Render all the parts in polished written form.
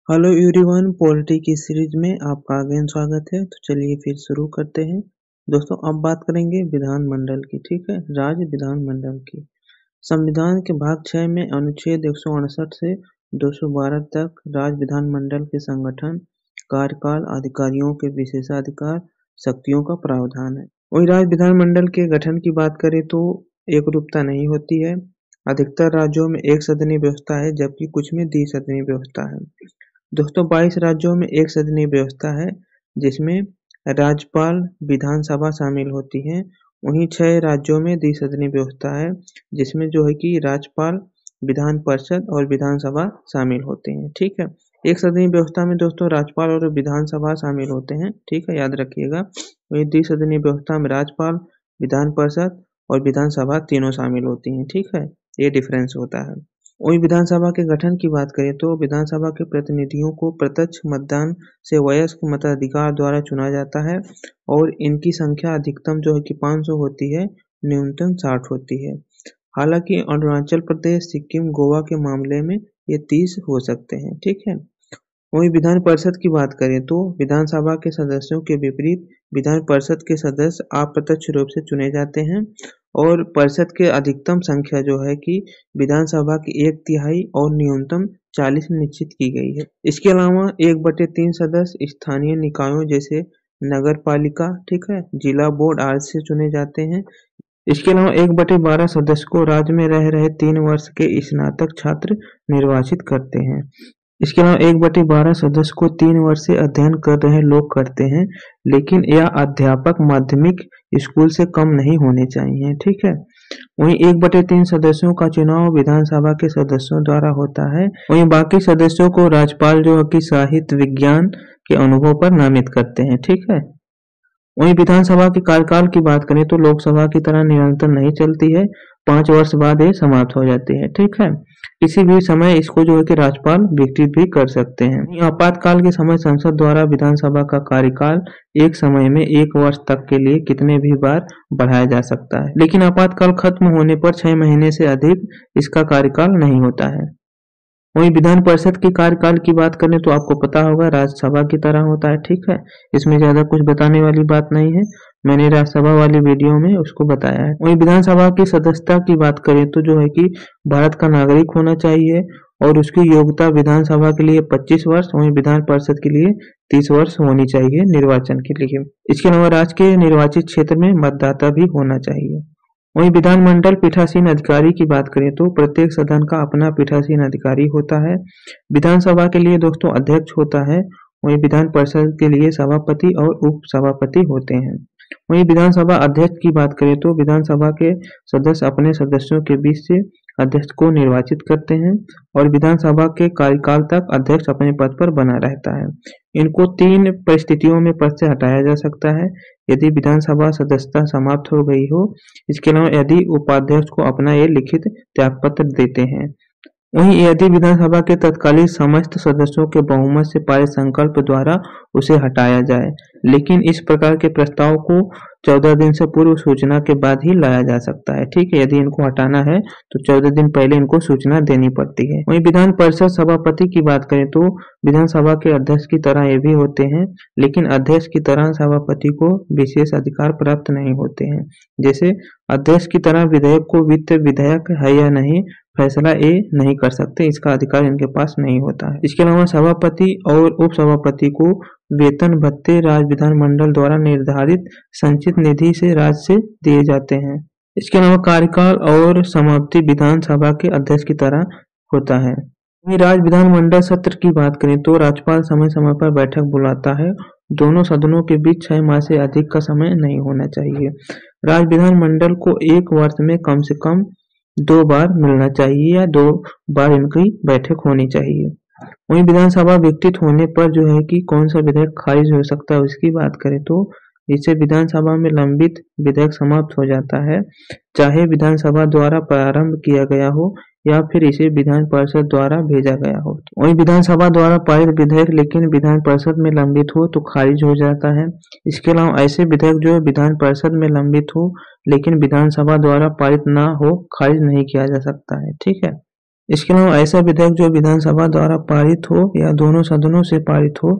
Hello everyone, polity की series में आपका अगेन स्वागत है। तो चलिए फिर शुरू करते हैं। दोस्तों, अब बात करेंगे विधानमंडल की। ठीक है, राज्य विधानमंडल की। संविधान के भाग 6 में अनुच्छेद 168 से 212 तक राज्य विधानमंडल के संगठन, कार्यकाल, अधिकारियों के विशेषाधिकार, शक्तियों का प्रावधान है। वही राज्य विधानमंडल के गठन की बात करें तो एकरूपता नहीं होती है। अधिकतर राज्यों में एक सदनीय व्यवस्था है, जबकि कुछ में द्विसदनीय व्यवस्था है। दोस्तों, 22 राज्यों में एक सदनीय व्यवस्था है, जिसमें राज्यपाल, विधानसभा शामिल होती है। वहीं 6 राज्यों में द्विसदनीय व्यवस्था है, जिसमें जो है कि राज्यपाल, विधान परिषद और विधानसभा शामिल होते हैं। ठीक है, एक सदनीय व्यवस्था में दोस्तों राज्यपाल और विधानसभा शामिल होते हैं। ठीक है, याद रखिएगा। वहीं द्विसदनीय व्यवस्था में राज्यपाल, विधान परिषद और विधानसभा तीनों शामिल होती हैं। ठीक है, ये डिफरेंस होता है। वहीं विधानसभा के गठन की बात करें तो विधानसभा के प्रतिनिधियों को प्रत्यक्ष मतदान से वयस्क मताधिकार द्वारा चुना जाता है और इनकी संख्या अधिकतम जो है कि 500 होती है, न्यूनतम 60 होती है। हालांकि अरुणाचल प्रदेश, सिक्किम, गोवा के मामले में ये 30 हो सकते हैं। ठीक है। वहीं विधान परिषद की बात करें तो विधानसभा के सदस्यों के विपरीत विधान परिषद के सदस्य अप्रत्यक्ष रूप से चुने जाते हैं और परिषद के अधिकतम संख्या जो है कि विधानसभा की 1/3 और न्यूनतम 40 निश्चित की गई है। इसके अलावा 1/3 सदस्य स्थानीय निकायों जैसे नगर पालिका, ठीक है, जिला बोर्ड आदि से चुने जाते हैं। इसके अलावा 1/12 सदस्य को राज्य में रह रहे 3 वर्ष के स्नातक छात्र निर्वाचित करते हैं। इसके अलावा 1/12 सदस्य को 3 वर्ष से अध्ययन कर रहे लोग करते हैं, लेकिन यह अध्यापक माध्यमिक स्कूल से कम नहीं होने चाहिए। ठीक है। वहीं 1/3 सदस्यों का चुनाव विधानसभा के सदस्यों द्वारा होता है। वहीं बाकी सदस्यों को राज्यपाल जो है कि साहित्य विज्ञान के अनुभव पर नामित करते हैं। ठीक है। वहीं विधानसभा के कार्यकाल की बात करें तो लोकसभा की तरह निरंतर नहीं चलती है। 5 वर्ष बाद ये समाप्त हो जाती है। ठीक है। किसी भी समय इसको जो है कि राज्यपाल विघटित भी कर सकते हैं। आपातकाल के समय संसद द्वारा विधानसभा का कार्यकाल एक समय में 1 वर्ष तक के लिए कितने भी बार बढ़ाया जा सकता है, लेकिन आपातकाल खत्म होने पर 6 महीने से अधिक इसका कार्यकाल नहीं होता है। वहीं विधान परिषद के कार्यकाल की बात करें तो आपको पता होगा राज्यसभा की तरह होता है। ठीक है, इसमें ज्यादा कुछ बताने वाली बात नहीं है। मैंने राज्यसभा वाली वीडियो में उसको बताया है। वहीं विधानसभा की सदस्यता की बात करें तो जो है कि भारत का नागरिक होना चाहिए और उसकी योग्यता विधानसभा के लिए 25 वर्ष, वहीं विधान परिषद के लिए 30 वर्ष होनी चाहिए निर्वाचन के लिए। इसके अलावा राज्य के निर्वाचित क्षेत्र में मतदाता भी होना चाहिए। वहीं विधानमंडल पीठासीन अधिकारी की बात करें तो प्रत्येक सदन का अपना पीठासीन अधिकारी होता है। विधानसभा के लिए दोस्तों अध्यक्ष होता है। वहीं विधान परिषद के लिए सभापति और उप सभापति होते हैं। वहीं विधानसभा अध्यक्ष की बात करें तो विधानसभा के सदस्य अपने सदस्यों के बीच से अध्यक्ष को निर्वाचित करते हैं और विधानसभा के कार्यकाल तक अध्यक्ष अपने पद पर बना रहता है। इनको 3 परिस्थितियों में पद से हटाया जा सकता है। यदि विधानसभा सदस्यता समाप्त हो गई हो, इसके अलावा यदि उपाध्यक्ष को अपना ये लिखित त्यागपत्र देते हैं। वहीं यदि विधानसभा के तत्कालीन समस्त सदस्यों के बहुमत से पारित संकल्प द्वारा उसे हटाया जाए, लेकिन इस प्रकार के प्रस्ताव को 14 दिन से पूर्व सूचना के बाद ही लाया जा सकता है। ठीक है, यदि इनको हटाना है तो 14 दिन पहले इनको सूचना देनी पड़ती है। वहीं विधान परिषद सभापति की बात करें तो विधानसभा के अध्यक्ष की तरह ये भी होते हैं, लेकिन अध्यक्ष की तरह सभापति को विशेष अधिकार प्राप्त नहीं होते हैं। जैसे अध्यक्ष की तरह विधेयक को वित्त विधेयक है या नहीं फैसला ये नहीं कर सकते, इसका अधिकार इनके पास नहीं होता है। इसके अलावा सभापति और उप सभापति को वेतन भत्ते राज्य विधानमंडल द्वारा निर्धारित संचित निधि से राज्य से दिए जाते हैं। इसके अलावा कार्यकाल और समाप्ति विधानसभा के अध्यक्ष की तरह होता है। वहीं राज्य विधानमंडल सत्र की बात करें तो राज्यपाल समय समय पर बैठक बुलाता है। दोनों सदनों के बीच 6 माह से अधिक का समय नहीं होना चाहिए। राज्य विधानमंडल को 1 वर्ष में कम से कम 2 बार मिलना चाहिए या 2 बार इनकी बैठक होनी चाहिए। वहीं विधानसभा विघटित होने पर जो है कि कौन सा विधेयक खारिज हो सकता है उसकी बात करें तो इससे विधानसभा में लंबित विधेयक समाप्त हो जाता है, चाहे विधानसभा द्वारा प्रारंभ किया गया हो या फिर इसे विधान परिषद द्वारा भेजा गया हो। वहीं विधानसभा द्वारा पारित विधेयक लेकिन विधान परिषद में लंबित हो तो खारिज हो जाता है। इसके अलावा ऐसे विधेयक जो विधान परिषद में लंबित हो लेकिन विधानसभा द्वारा पारित ना हो, खारिज नहीं किया जा सकता है। ठीक है। इसके अलावा ऐसा विधेयक जो विधानसभा द्वारा पारित हो या दोनों सदनों से पारित हो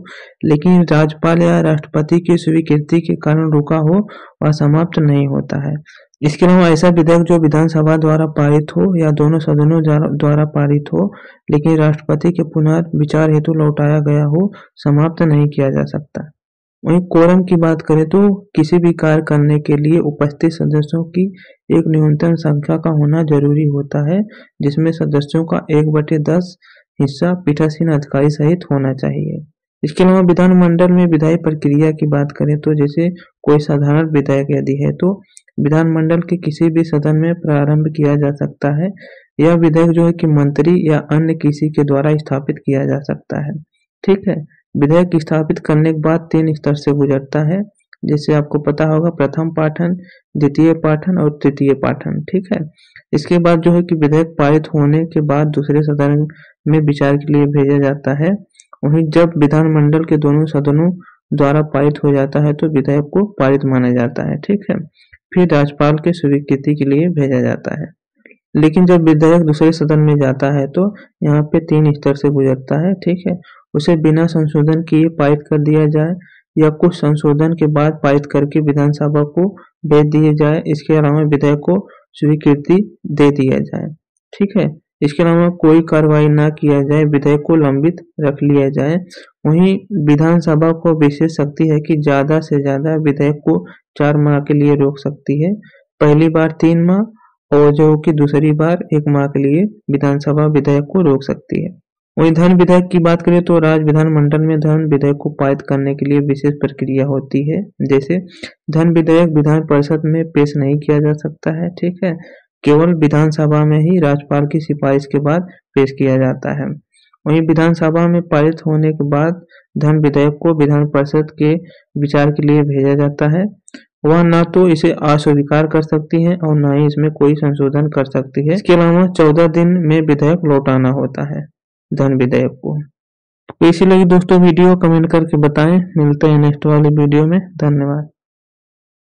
लेकिन राज्यपाल या राष्ट्रपति की स्वीकृति के कारण रुका हो और समाप्त नहीं होता है। इसके अलावा ऐसा विधेयक जो विधानसभा द्वारा पारित हो या दोनों सदनों द्वारा पारित हो लेकिन राष्ट्रपति के पुनर्विचार हेतु लौटाया गया हो, समाप्त नहीं किया जा सकता। वहीं कोरम की बात करें तो किसी भी कार्य करने के लिए उपस्थित सदस्यों की एक न्यूनतम संख्या का होना जरूरी होता है, जिसमें सदस्यों का 1/10 हिस्सा पीठासीन अधिकारी सहित होना चाहिए। इसके अलावा विधानमंडल में विधायी प्रक्रिया की बात करें तो जैसे कोई साधारण विधेयक यदि है तो विधानमंडल के किसी भी सदन में प्रारंभ किया जा सकता है। यह विधेयक जो है कि मंत्री या अन्य किसी के द्वारा स्थापित किया जा सकता है। ठीक है, विधेयक स्थापित करने के बाद 3 स्तर से गुजरता है, जैसे आपको पता होगा प्रथम पाठन, द्वितीय पाठन और तृतीय पाठन। ठीक है, इसके बाद जो है कि विधेयक पारित होने के बाद दूसरे सदन में विचार के लिए भेजा जाता है। वहीं जब विधानमंडल के दोनों सदनों द्वारा पारित हो जाता है तो विधेयक को पारित माना जाता है। ठीक है, फिर राज्यपाल के स्वीकृति के लिए भेजा जाता है। लेकिन जब विधेयक दूसरे सदन में जाता है तो यहाँ पे 3 स्तर से गुजरता है। ठीक है, उसे बिना संशोधन किए पारित कर दिया जाए या कुछ संशोधन के बाद पारित करके विधानसभा को भेज दिए जाए। इसके अलावा विधेयक को स्वीकृति दे दिया जाए। ठीक है, इसके अलावा कोई कार्रवाई ना किया जाए, विधेयक को लंबित रख लिया जाए। वहीं विधानसभा को विशेष शक्ति है कि ज्यादा से ज्यादा विधेयक को 4 माह के लिए रोक सकती है। पहली बार 3 माह और जो कि दूसरी बार 1 माह के लिए विधानसभा विधेयक को रोक सकती है। वहीं धन विधेयक की बात करें तो राज्य विधानमंडल में धन विधेयक को पारित करने के लिए विशेष प्रक्रिया होती है। जैसे धन विधेयक विधान परिषद में पेश नहीं किया जा सकता है। ठीक है, केवल विधानसभा में ही राज्यपाल की सिफारिश के बाद पेश किया जाता है। वहीं विधानसभा में पारित होने के बाद धन विधेयक को विधान परिषद के विचार के लिए भेजा जाता है। वह न तो इसे अस्वीकार कर सकती है और न ही इसमें कोई संशोधन कर सकती है। इसके अलावा 14 दिन में विधेयक लौटाना होता है धन विधेयक को। तो इसी लगी दोस्तों वीडियो कमेंट करके बताएं। मिलते हैं नेक्स्ट वाली वीडियो में। धन्यवाद।